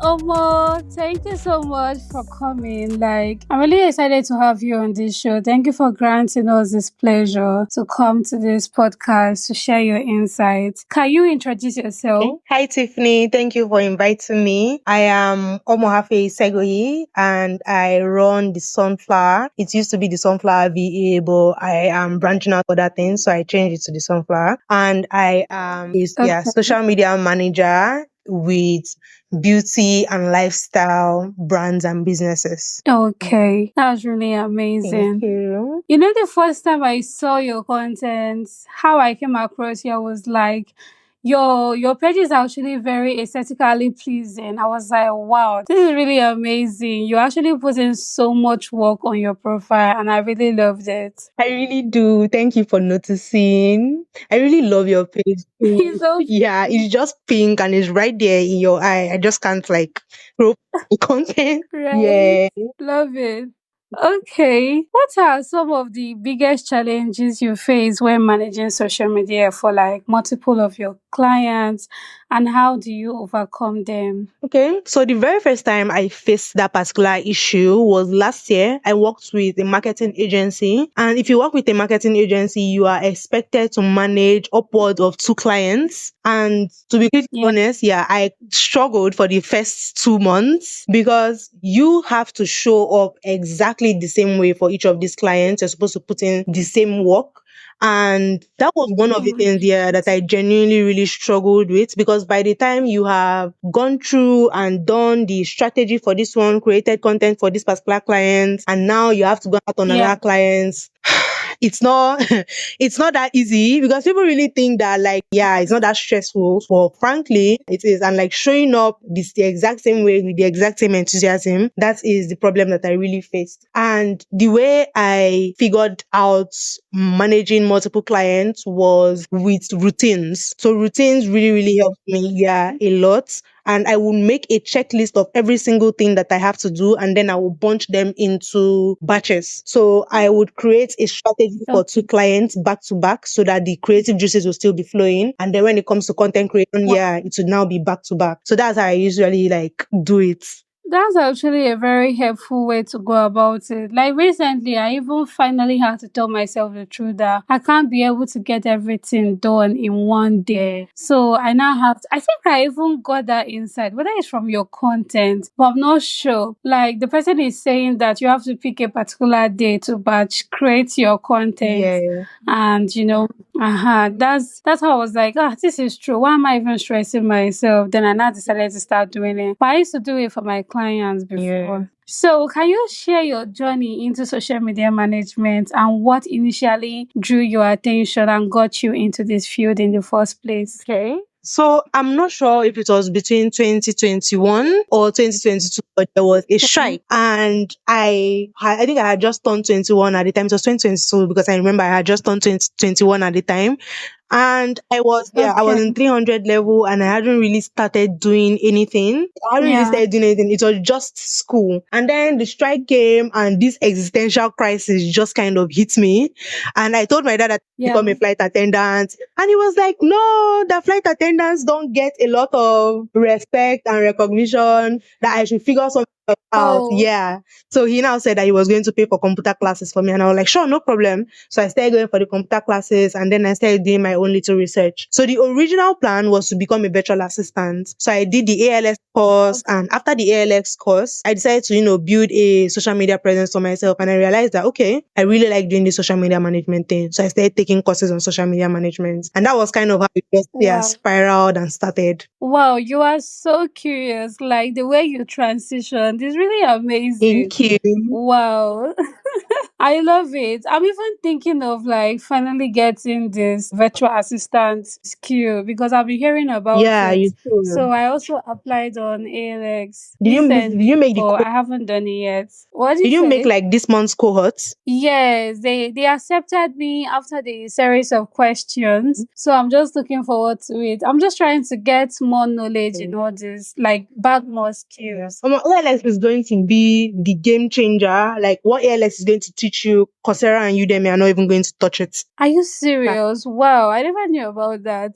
Omoh. Thank you so much for coming. I'm really excited to have you on this show. Thank you for granting us this pleasure to come to this podcast to share your insights. Can you introduce yourself? Okay. Hi, Tiffany. Thank you for inviting me. I am Omoh Segoyi and I run the Sunflower. It used to be the Sunflower VA, but I am branching out other things, so I changed it to the Sunflower. And I am Okay. social media manager with beauty and lifestyle brands and businesses. Okay. That was really Thank amazing. you. You know, the first time I saw your content, how I came across you was like, your page is actually very aesthetically pleasing. I was like, wow, this is really amazing. You actually put in so much work on your profile, and I really loved it. I really do. Thank you for noticing. I really love your page too. It's so Yeah, it's just pink and it's right there in your eye. I just can't like crop the content. right. Yeah. Love it. Okay. What are some of the biggest challenges you face when managing social media for multiple of your clients, and how do you overcome them? Okay. So the very first time I faced that particular issue was last year. I worked with a marketing agency. And if you work with a marketing agency, you are expected to manage upwards of 2 clients. And to be completely Yeah. honest, yeah, I struggled for the first 2 months because you have to show up exactly the same way for each of these clients. You're supposed to put in the same work. And that was one of the things, yeah, that I genuinely really struggled with because by the time you have gone through and done the strategy for this one, created content for this particular client, and now you have to go out on Yeah. another client, it's not it's not that easy because people really think that like yeah it's not that stressful, but frankly it is. And like showing up this the exact same way with the exact same enthusiasm, that is the problem that I really faced. And the way I figured out managing multiple clients was with routines. So routines really helped me, yeah, a lot. And I will make a checklist of every single thing that I have to do, and then I will bunch them into batches. So I would create a strategy for 2 clients back to back so that the creative juices will still be flowing. And then when it comes to content creation, yeah, it would now be back to back. So that's how I usually like do it. That's actually a very helpful way to go about it. Like recently, I even finally had to tell myself the truth that I can't be able to get everything done in one day. So I now have to, I think I even got that insight, whether it's from your content, but I'm not sure. Like the person is saying that you have to pick a particular day to batch create your content. Yeah. And that's how I was like, this is true. Why am I even stressing myself? Then I now decided to start doing it. But I used to do it for my clients Yeah. before. So can you share your journey into social media management and what initially drew your attention and got you into this field in the first place? Okay. So I'm not sure if it was between 2021 or 2022, but there was a strike, and I think I had just turned 21 at the time. It was 2022 because I remember I had just turned 21 at the time. And I was Okay. in 300 level and I hadn't really started doing anything. I hadn't really Yeah. started doing anything. It was just school. And then the strike came and this existential crisis just kind of hit me. And I told my dad that I Yeah. become a flight attendant. And he was like, no, the flight attendants don't get a lot of respect and recognition, that I should figure something out. Oh, Yeah. So he now said that he was going to pay for computer classes for me. And I was like, sure, no problem. So I started going for the computer classes and then I started doing my own little research. So the original plan was to become a virtual assistant. So I did the ALS course, and after the ALX course, I decided to, build a social media presence for myself. And I realized that, okay, I really like doing the social media management thing. So I started taking courses on social media management. And that was kind of how it just, wow. spiraled and started. Wow, you are so curious. Like the way you transitioned is really amazing. Thank you. Wow. I love it. I'm even thinking of finally getting this virtual assistant skill because I've been hearing about Yeah, it. you too. So I also applied on ALX Did you recently, make the but I haven't done it yet. What did did you you make say? like this month's cohorts? Yes, they accepted me after the series of questions. So I'm just looking forward to it. I'm just trying to get more knowledge in all this, like bag more skills. ALS is going to be the game changer. Like what ALS is going to teach you, Coursera and Udemy are not even going to touch it. Are you Yeah. serious? Wow, I never knew about that.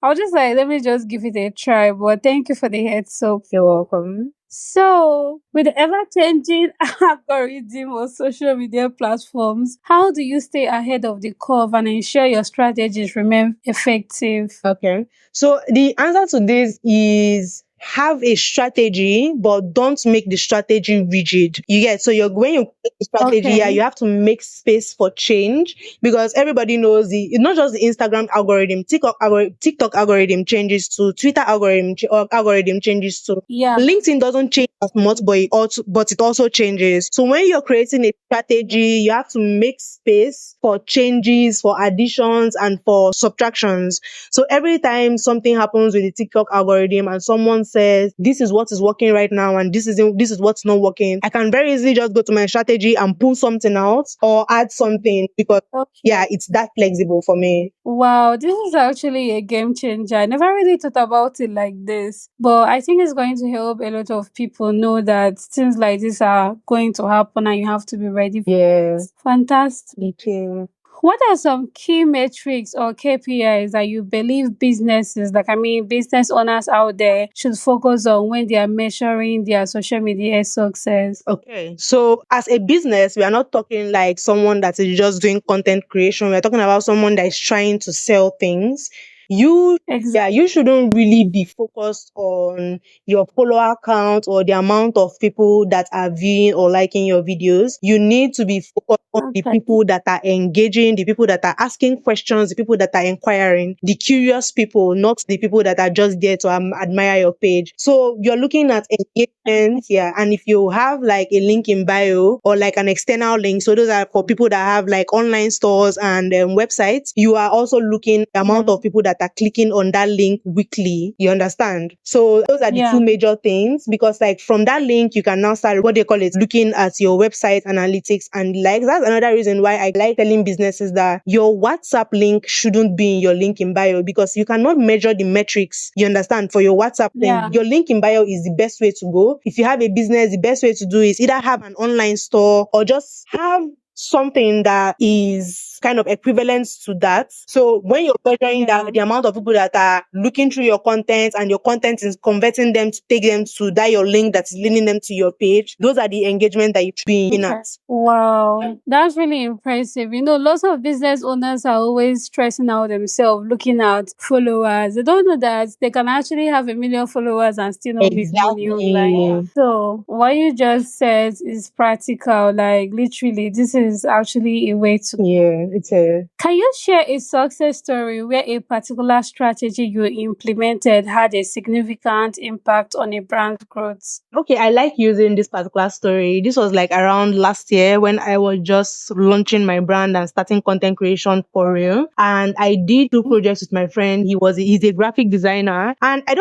I was just like, let me just give it a try. But thank you for the heads up. You're welcome. So, with the ever changing algorithm of social media platforms, how do you stay ahead of the curve and ensure your strategies remain effective? Okay. So the answer to this is have a strategy, but don't make the strategy rigid. You get, so you're when you make the strategy, yeah, Okay. you have to make space for change because everybody knows it's not just the Instagram algorithm, TikTok algorithm changes to Twitter algorithm changes to Yeah. LinkedIn doesn't change as much, but it also changes. So when you're creating a strategy, you have to make space for changes, for additions, and for subtractions. So every time something happens with the TikTok algorithm and someone says this is what is working right now and this is what's not working, I can very easily just go to my strategy and pull something out or add something because yeah, Okay. it's that flexible for me. Wow, this is actually a game changer. I never really thought about it like this, but I think it's going to help a lot of people know that things like this are going to happen and you have to be ready for Yeah. it. Fantastic. Okay. What are some key metrics or KPIs that you believe businesses, like I mean, business owners out there should focus on when they are measuring their social media success? Okay. So as a business, we are not talking like someone that is just doing content creation. We're talking about someone that is trying to sell things. You Exactly. yeah, you shouldn't really be focused on your follower count or the amount of people that are viewing or liking your videos. You need to be focused on the Okay. people that are engaging, the people that are asking questions, the people that are inquiring, the curious people, not the people that are just there to admire your page. So you're looking at engagement, yeah. And if you have like a link in bio or like an external link, so those are for people that have like online stores and websites, you are also looking the amount Yeah. of people that are clicking on that link weekly. You understand? So those are the two Yeah. major things because like from that link, you can now start what they call it, looking at your website analytics and like that's another reason why I like telling businesses that your WhatsApp link shouldn't be in your link in bio because you cannot measure the metrics. You understand? For your WhatsApp link, Yeah. your link in bio is the best way to go. If you have a business, the best way to do is either have an online store or just have something that is kind of equivalent to that. So when you're measuring Yeah. that the amount of people that are looking through your content and your content is converting them to take them to that your link that is leading them to your page, those are the engagement that you should be in Okay. at. Wow, that's really impressive. You know, lots of business owners are always stressing out themselves, looking at followers. They don't know that they can actually have 1 million followers and still not make money online. Exactly. So, what you just said is practical. Like, literally, this is actually a way to. Yeah, it's a Can you share a success story where a particular strategy you implemented had a significant impact on a brand's growth? okay. I like using this particular story. This was like around last year when I was just launching my brand and starting content creation for real. And I did two projects with my friend. He's a graphic designer. And I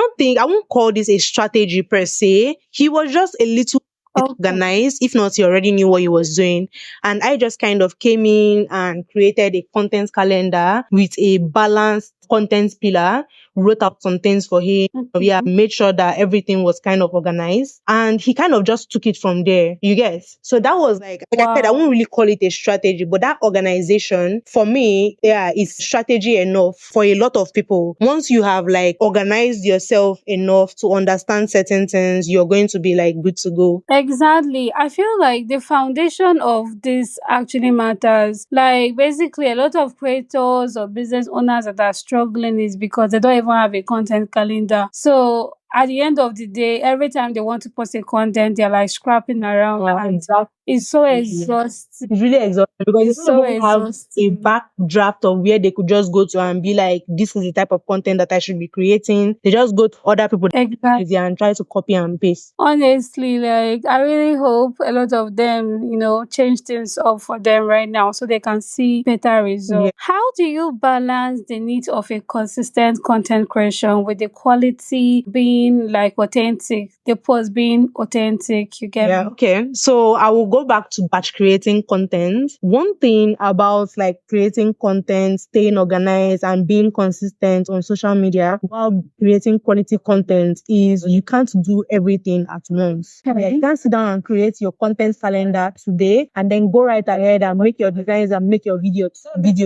won't call this a strategy per se. He was just a little Okay. organized. If not, he already knew what he was doing. And I just kind of came in and created a content calendar with a balanced content pillar, wrote out some things for him. Yeah, Mhm. made sure that everything was kind of organized. And he kind of just took it from there. You guess? So that was like I said, I won't Wow. really call it a strategy, but that organization for me, yeah, is strategy enough for a lot of people. Once you have like organized yourself enough to understand certain things, you're going to be like good to go. Exactly. I feel like the foundation of this actually matters. Like basically a lot of creators or business owners that are struggling is because they don't even have a content calendar. So at the end of the day, every time they want to post a content, they're like scrapping around and Exactly. it's so exhausting. It's really exhausting because they It's don't so even have a exhausting. backdraft of where they could just go to and be like, this is the type of content that I should be creating. They just go to other people Exactly. and try to copy and paste. Honestly, like I really hope a lot of them, change things up for them right now so they can see better Yeah. results. How do you balance the need of a consistent content creation with the quality being being like authentic, the post being authentic. You get Yeah, me? okay. So I will go back to batch creating content. One thing about like creating content, staying organized and being consistent on social media while creating quality content is you can't do everything at once. Yeah, you can't sit down and create your content calendar today and then go right ahead and make your designs and make your video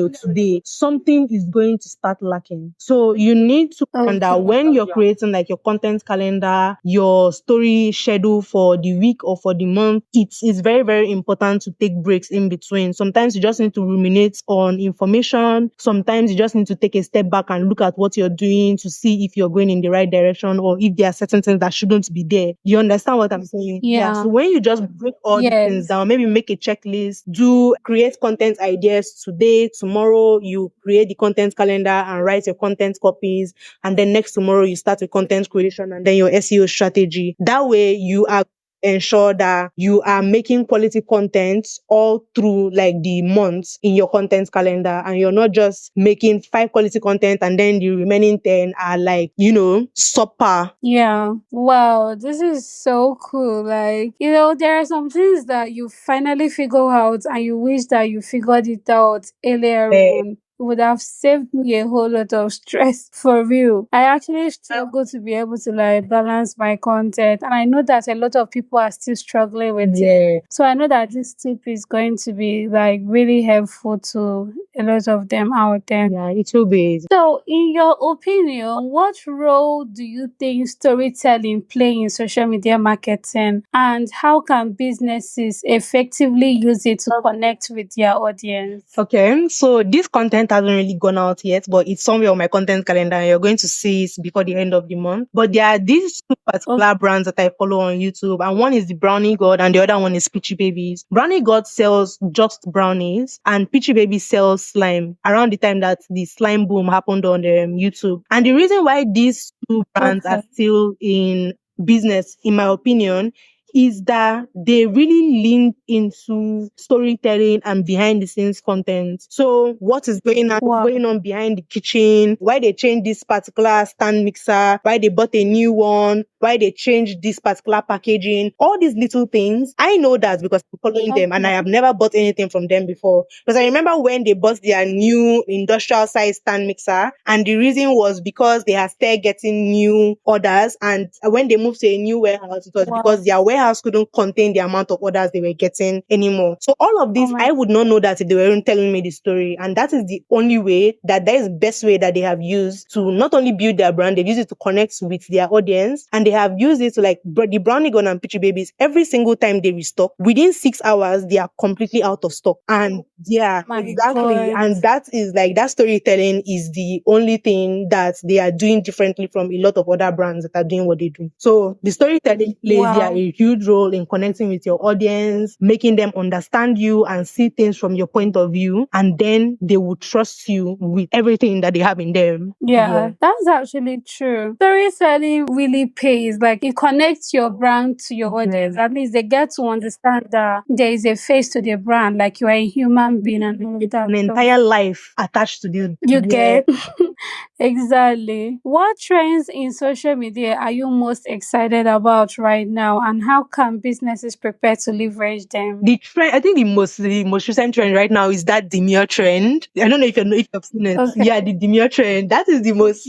today. Something is going to start lacking. So you need to Okay. that when you're creating like your content calendar, your story schedule for the week or for the month, it is very, very important to take breaks in between. Sometimes you just need to ruminate on information. Sometimes you just need to take a step back and look at what you're doing to see if you're going in the right direction or if there are certain things that shouldn't be there. You understand what I'm saying? Yeah. So Yeah. when you just break all these things Yes. down, maybe make a checklist, create content ideas today, tomorrow, you create the content calendar and write your content copies, and then next tomorrow you start with content creation and then your SEO strategy. That way you are ensure that you are making quality content all through like the months in your content calendar, and you're not just making 5 quality content and then the remaining 10 are like, subpar. Yeah. Wow, this is so cool. Like, there are some things that you finally figure out and you wish that you figured it out earlier Eh, on. It would have saved me a whole lot of stress for real. I actually struggle to be able to like balance my content, and I know that a lot of people are still struggling with it. yeah. So I know that this tip is going to be like really helpful to a lot of them out there. Yeah, it will be. So, in your opinion, what role do you think storytelling play in social media marketing, and how can businesses effectively use it to connect with their audience? Okay, so this content hasn't really gone out yet, but it's somewhere on my content calendar and you're going to see it before the end of the month. But there are these two Okay. particular brands that I follow on YouTube, and one is the Brownie God and the other one is Peachy Babies. Brownie God sells just brownies and Peachy Baby sells slime around the time that the slime boom happened on YouTube. And the reason why these two brands are Okay. still in business, in my opinion, is that they really lean into storytelling and behind the scenes content. So what is Wow. going on behind the kitchen, why they changed this particular stand mixer, why they bought a new one, why they changed this particular packaging, all these little things. I know that because I'm following them and I Okay. have never bought anything from them before. Because I remember when they bought their new industrial size stand mixer, and the reason was because they had started getting new orders, and when they moved to a new warehouse, it was Wow. because their warehouse couldn't contain the amount of orders they were getting anymore. So all of Oh this, my. I would not know that if they weren't telling me the story. And that is the only way, that is the best way that they have used to not only build their brand, they've used it to connect with their audience, and they have used it to like the Brownie Gun and Peachy Babies. Every single time they restock, within 6 hours, they are completely out of stock. And yeah, My exactly. God. And that is like, that storytelling is the only thing that they are doing differently from a lot of other brands that are doing what they do. So the storytelling plays Wow. a huge role in connecting with your audience, making them understand you and see things from your point of view. And then they will trust you with everything that they have in them. Yeah, that's actually true. Storytelling really pays. Like, it connects your brand to your audience. At least they get to understand that there is a face to the brand, like you are a human being and all of that. An So entire life attached to this. you get exactly. What trends in social media are you most excited about right now, and how can businesses prepare to leverage them? The trend, I think the most recent trend right now is that demure trend. I don't know if you've seen it. Okay. Yeah, the demure trend. That is the most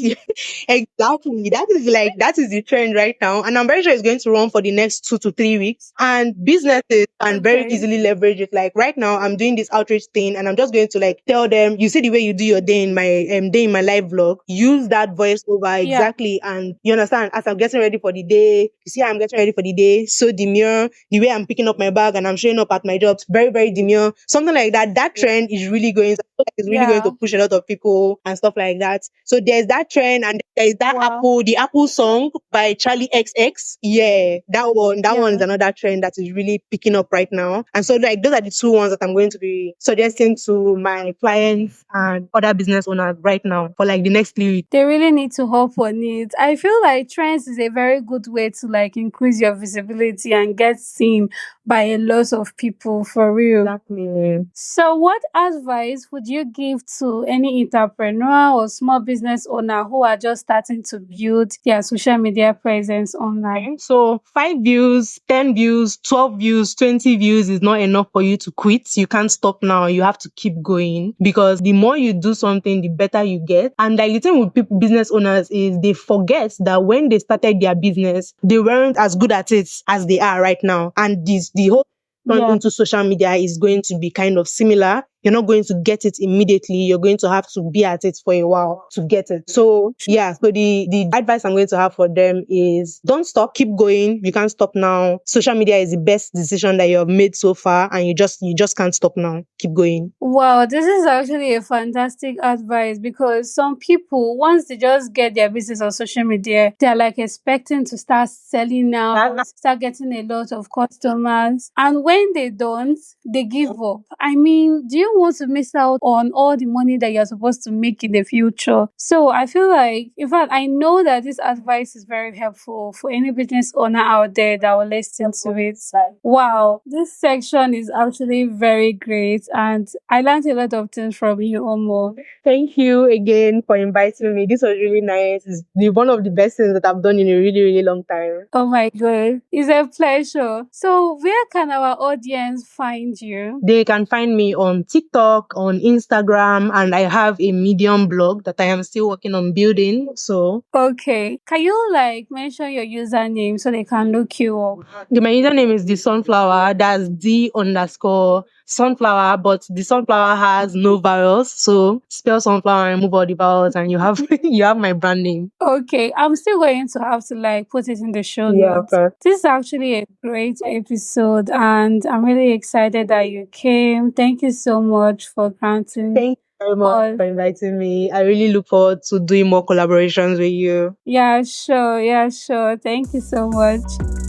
exactly. That is the trend right now, and I'm very sure it's going to run for the next 2 to 3 weeks. And businesses can very Okay. easily leverage it. Like right now, I'm doing this outreach thing, and I'm just going to like tell them, you see the way you do your day in my live vlog. Use that voice over Yeah. exactly, and you understand. As I'm getting ready for the day, you see how I'm getting ready for the day. So demure, the way I'm picking up my bag and I'm showing up at my jobs, very, very demure. Something like that. That trend is really going to, is really going to Yeah. push a lot of people and stuff like that. So there's that trend, and there's that Wow. the Apple song by Charlie XX. Yeah, that one is Yeah. another trend that is really picking up right now. And so like those are the two ones that I'm going to be suggesting to my clients and other business owners right now for like the next 3 weeks. They really need to hop on it. I feel like trends is a very good way to like increase your visibility and get seen by a lot of people for real. Exactly. So, what advice would you give to any entrepreneur or small business owner who are just starting to build their social media presence online? So 5 views, 10 views, 12 views, 20 views is not enough for you to quit. You can't stop now. You have to keep going because the more you do something, the better you get. And like the thing with people, business owners is they forget that when they started their business, they weren't as good at it as they are right now. And the whole turn Yeah. into social media is going to be kind of similar. You're not going to get it immediately. You're going to have to be at it for a while to get it. So yeah, so the advice I'm going to have for them is don't stop, keep going. You can't stop now. Social media is the best decision that you have made so far, and you just can't stop now. Keep going. Wow, this is actually a fantastic advice because some people, once they just get their business on social media, they're like expecting to start selling now, start getting a lot of customers. And when they don't, they give up. I mean, do you want to miss out on all the money that you're supposed to make in the future? So I feel like, in fact, I know that this advice is very helpful for any business owner out there that will listen to it. Wow, this section is actually very great, and I learned a lot of things from you, Omo. Thank you again for inviting me. This was really nice. It's one of the best things that I've done in a really, really long time. Oh my god, it's a pleasure. So, where can our audience find you? They can find me on TikTok, on Instagram, and I have a Medium blog that I am still working on building. So Okay, can you like mention your username so they can look you up? my username is the sunflower. That's D_sunflower, but the sunflower has no vowels. So spell sunflower and remove all the vowels, and you have you have my brand name. Okay, I'm still going to have to like put it in the show Yeah, of notes. course. This is actually a great episode, and I'm really excited that you came. Thank you so much for granting Thank you very much all. for inviting me. I really look forward to doing more collaborations with you. Yeah, sure. Yeah, sure. Thank you so much.